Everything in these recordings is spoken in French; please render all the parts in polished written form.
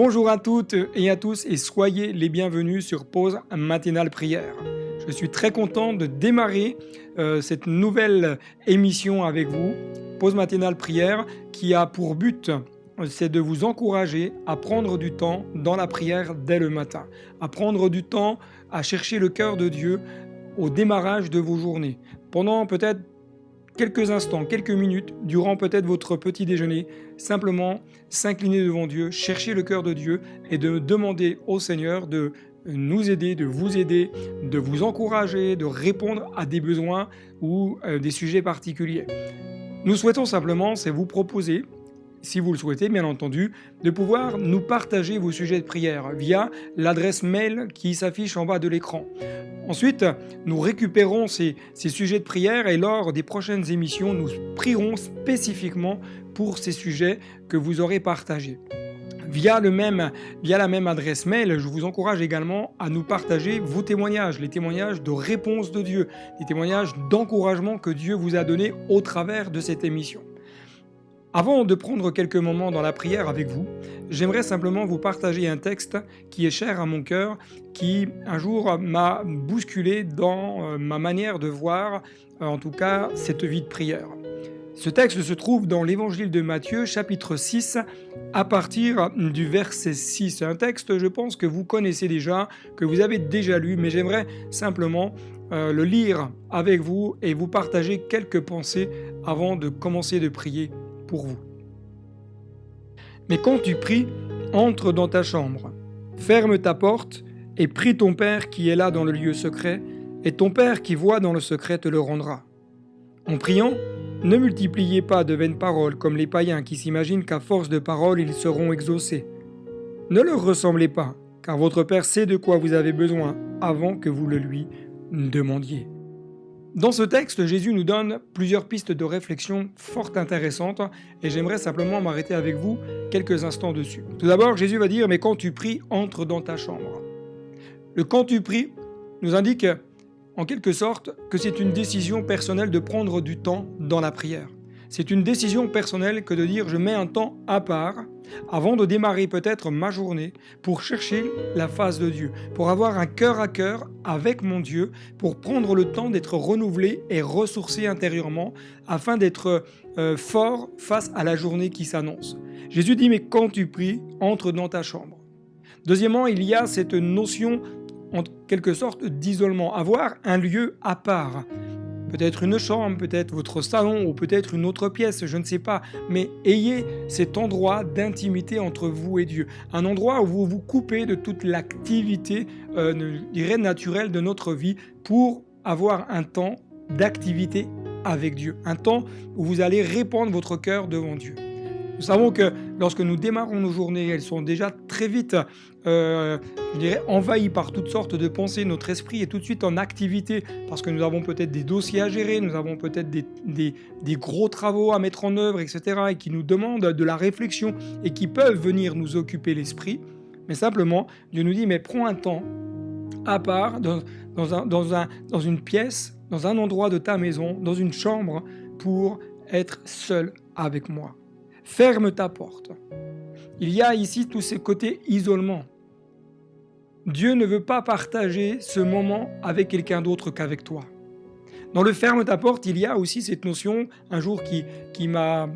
Bonjour à toutes et à tous et soyez les bienvenus sur Pause Matinale Prière. Je suis très content de démarrer cette nouvelle émission avec vous, Pause Matinale Prière, qui a pour but c'est de vous encourager à prendre du temps dans la prière dès le matin, à prendre du temps à chercher le cœur de Dieu au démarrage de vos journées, pendant peut-être quelques instants, quelques minutes, durant peut-être votre petit déjeuner, simplement s'incliner devant Dieu, chercher le cœur de Dieu et de demander au Seigneur de nous aider, de vous encourager, de répondre à des besoins ou des sujets particuliers. Nous souhaitons simplement, c'est vous proposer, si vous le souhaitez bien entendu, de pouvoir nous partager vos sujets de prière via l'adresse mail qui s'affiche en bas de l'écran. Ensuite, nous récupérons ces sujets de prière et lors des prochaines émissions, nous prierons spécifiquement pour ces sujets que vous aurez partagés. Via la même adresse mail, je vous encourage également à nous partager vos témoignages, les témoignages de réponse de Dieu, les témoignages d'encouragement que Dieu vous a donné au travers de cette émission. Avant de prendre quelques moments dans la prière avec vous, j'aimerais simplement vous partager un texte qui est cher à mon cœur, qui un jour m'a bousculé dans ma manière de voir, en tout cas, cette vie de prière. Ce texte se trouve dans l'évangile de Matthieu, chapitre 6, à partir du verset 6. C'est un texte, je pense, que vous connaissez déjà, que vous avez déjà lu, mais j'aimerais simplement le lire avec vous et vous partager quelques pensées avant de commencer de prier pour vous. Mais quand tu pries, entre dans ta chambre, ferme ta porte et prie ton Père qui est là dans le lieu secret, et ton Père qui voit dans le secret te le rendra. En priant, ne multipliez pas de vaines paroles comme les païens qui s'imaginent qu'à force de paroles ils seront exaucés. Ne leur ressemblez pas, car votre Père sait de quoi vous avez besoin avant que vous le lui demandiez. Dans ce texte, Jésus nous donne plusieurs pistes de réflexion fort intéressantes et j'aimerais simplement m'arrêter avec vous quelques instants dessus. Tout d'abord, Jésus va dire « Mais quand tu pries, entre dans ta chambre ». Le « quand tu pries » nous indique en quelque sorte que c'est une décision personnelle de prendre du temps dans la prière. C'est une décision personnelle que de dire « je mets un temps à part » avant de démarrer peut-être ma journée pour chercher la face de Dieu, pour avoir un cœur à cœur avec mon Dieu, pour prendre le temps d'être renouvelé et ressourcé intérieurement afin d'être fort face à la journée qui s'annonce. Jésus dit « mais quand tu pries, entre dans ta chambre ». Deuxièmement, il y a cette notion en quelque sorte d'isolement, avoir un lieu à part. Peut-être une chambre, peut-être votre salon ou peut-être une autre pièce, je ne sais pas. Mais ayez cet endroit d'intimité entre vous et Dieu. Un endroit où vous vous coupez de toute l'activité, je dirais, naturelle de notre vie pour avoir un temps d'activité avec Dieu. Un temps où vous allez répandre votre cœur devant Dieu. Nous savons que lorsque nous démarrons nos journées, elles sont déjà très vite, envahies par toutes sortes de pensées. Notre esprit est tout de suite en activité parce que nous avons peut-être des dossiers à gérer, nous avons peut-être des gros travaux à mettre en œuvre, etc. et qui nous demandent de la réflexion et qui peuvent venir nous occuper l'esprit. Mais simplement, Dieu nous dit, mais prends un temps à part, dans une pièce, dans un endroit de ta maison, dans une chambre, pour être seul avec moi. Ferme ta porte. Il y a ici tous ces côtés isolement. Dieu ne veut pas partager ce moment avec quelqu'un d'autre qu'avec toi. Dans le ferme ta porte, il y a aussi cette notion, un jour qui m'a,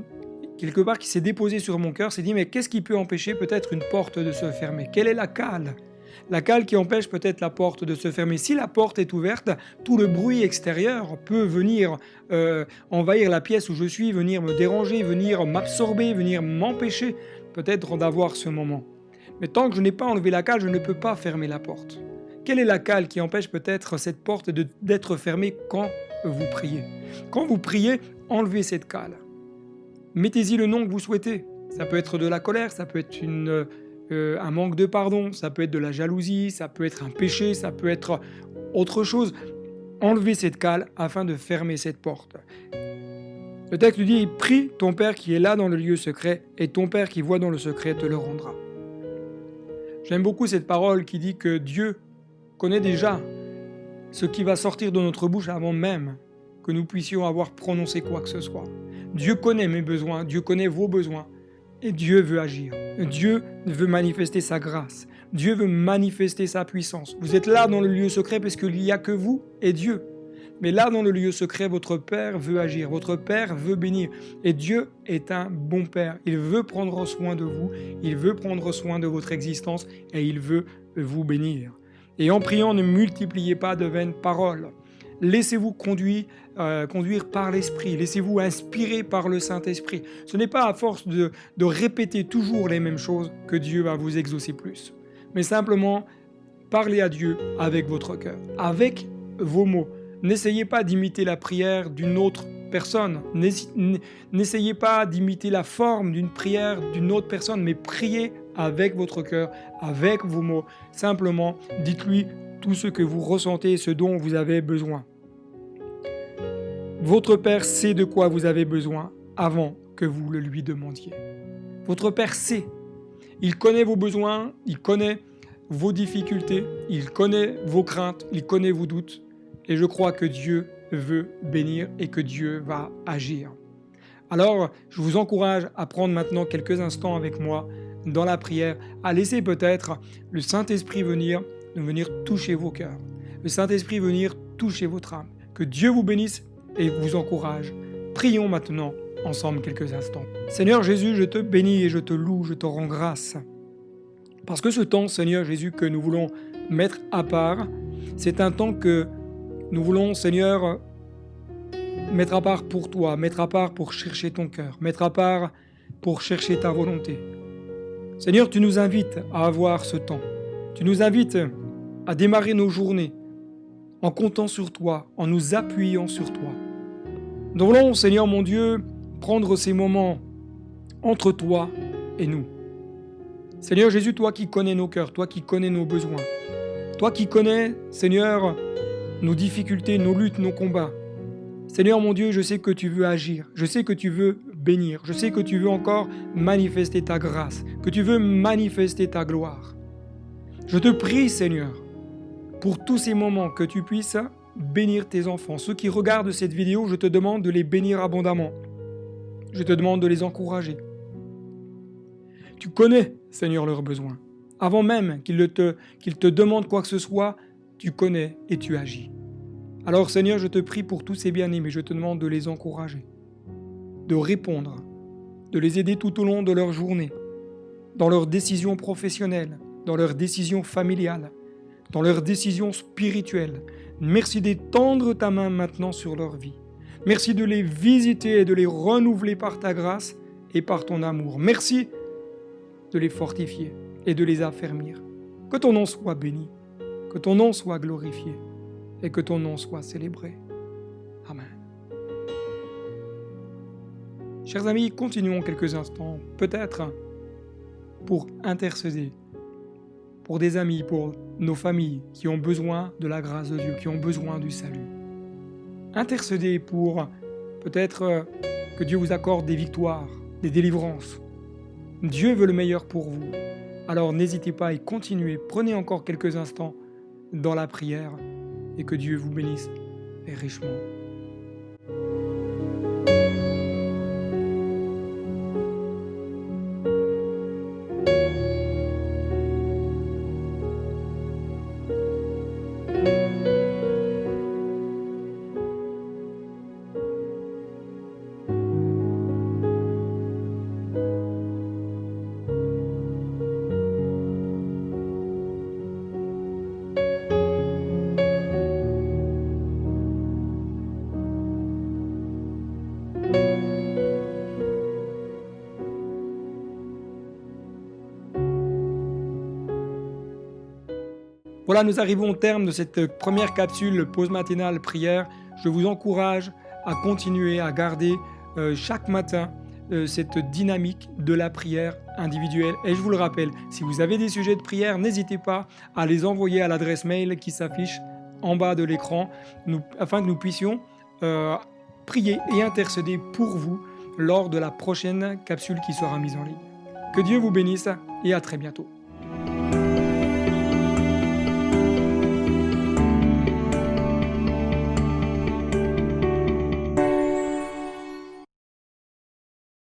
quelque part, qui s'est déposée sur mon cœur, c'est dit, mais qu'est-ce qui peut empêcher peut-être une porte de se fermer? Quelle est la cale? La cale qui empêche peut-être la porte de se fermer. Si la porte est ouverte, tout le bruit extérieur peut venir envahir la pièce où je suis, venir me déranger, venir m'absorber, venir m'empêcher peut-être d'avoir ce moment. Mais tant que je n'ai pas enlevé la cale, je ne peux pas fermer la porte. Quelle est la cale qui empêche peut-être cette porte d'être fermée quand vous priez? Quand vous priez, enlevez cette cale. Mettez-y le nom que vous souhaitez. Ça peut être de la colère, ça peut être un manque de pardon, ça peut être de la jalousie, ça peut être un péché, ça peut être autre chose. Enlevez cette cale afin de fermer cette porte. Le texte dit « Prie ton Père qui est là dans le lieu secret, et ton Père qui voit dans le secret te le rendra. » J'aime beaucoup cette parole qui dit que Dieu connaît déjà ce qui va sortir de notre bouche avant même que nous puissions avoir prononcé quoi que ce soit. Dieu connaît mes besoins, Dieu connaît vos besoins. Et Dieu veut agir. Dieu veut manifester sa grâce. Dieu veut manifester sa puissance. Vous êtes là dans le lieu secret parce qu'il n'y a que vous et Dieu. Mais là, dans le lieu secret, votre Père veut agir, votre Père veut bénir. Et Dieu est un bon Père. Il veut prendre soin de vous, il veut prendre soin de votre existence et il veut vous bénir. Et en priant, ne multipliez pas de vaines paroles. Laissez-vous conduire par l'Esprit, laissez-vous inspirer par le Saint-Esprit. Ce n'est pas à force de répéter toujours les mêmes choses que Dieu va vous exaucer plus. Mais simplement, parlez à Dieu avec votre cœur, avec vos mots. N'essayez pas d'imiter la prière d'une autre personne. N'essayez pas d'imiter la forme d'une prière d'une autre personne, mais priez avec votre cœur, avec vos mots. Simplement, dites-lui tout ce que vous ressentez, ce dont vous avez besoin. Votre Père sait de quoi vous avez besoin avant que vous le lui demandiez. Votre Père sait. Il connaît vos besoins, il connaît vos difficultés, il connaît vos craintes, il connaît vos doutes. Et je crois que Dieu veut bénir et que Dieu va agir. Alors, je vous encourage à prendre maintenant quelques instants avec moi dans la prière, à laisser peut-être le Saint-Esprit venir toucher vos cœurs. Le Saint-Esprit venir toucher votre âme. Que Dieu vous bénisse et vous encourage. Prions maintenant ensemble quelques instants. Seigneur Jésus, je te bénis et je te loue, je te rends grâce. Parce que ce temps, Seigneur Jésus, que nous voulons mettre à part, c'est un temps que nous voulons, Seigneur, mettre à part pour toi, mettre à part pour chercher ton cœur, mettre à part pour chercher ta volonté. Seigneur, tu nous invites à avoir ce temps. Tu nous invites à démarrer nos journées en comptant sur toi, en nous appuyant sur toi. Nous voulons, Seigneur mon Dieu, prendre ces moments entre toi et nous. Seigneur Jésus, toi qui connais nos cœurs, toi qui connais nos besoins, toi qui connais, Seigneur, nos difficultés, nos luttes, nos combats. Seigneur mon Dieu, je sais que tu veux agir, je sais que tu veux bénir, je sais que tu veux encore manifester ta grâce, que tu veux manifester ta gloire. Je te prie, Seigneur, pour tous ces moments que tu puisses bénir tes enfants. Ceux qui regardent cette vidéo, je te demande de les bénir abondamment. Je te demande de les encourager. Tu connais, Seigneur, leurs besoins. Avant même qu'ils te demandent quoi que ce soit, tu connais et tu agis. Alors Seigneur, je te prie pour tous ces bien-aimés, je te demande de les encourager, de répondre, de les aider tout au long de leur journée, dans leurs décisions professionnelles, dans leurs décisions familiales, dans leurs décisions spirituelles. Merci d'étendre ta main maintenant sur leur vie. Merci de les visiter et de les renouveler par ta grâce et par ton amour. Merci de les fortifier et de les affermir. Que ton nom soit béni. Que ton nom soit glorifié et que ton nom soit célébré. Amen. Chers amis, continuons quelques instants, peut-être pour intercéder pour des amis, pour nos familles qui ont besoin de la grâce de Dieu, qui ont besoin du salut. Intercédez pour peut-être que Dieu vous accorde des victoires, des délivrances. Dieu veut le meilleur pour vous. Alors n'hésitez pas et continuez, prenez encore quelques instants dans la prière et que Dieu vous bénisse et richement. Voilà, nous arrivons au terme de cette première capsule pause matinale prière. Je vous encourage à continuer à garder chaque matin cette dynamique de la prière individuelle. Et je vous le rappelle, si vous avez des sujets de prière, n'hésitez pas à les envoyer à l'adresse mail qui s'affiche en bas de l'écran afin que nous puissions prier et intercéder pour vous lors de la prochaine capsule qui sera mise en ligne. Que Dieu vous bénisse et à très bientôt.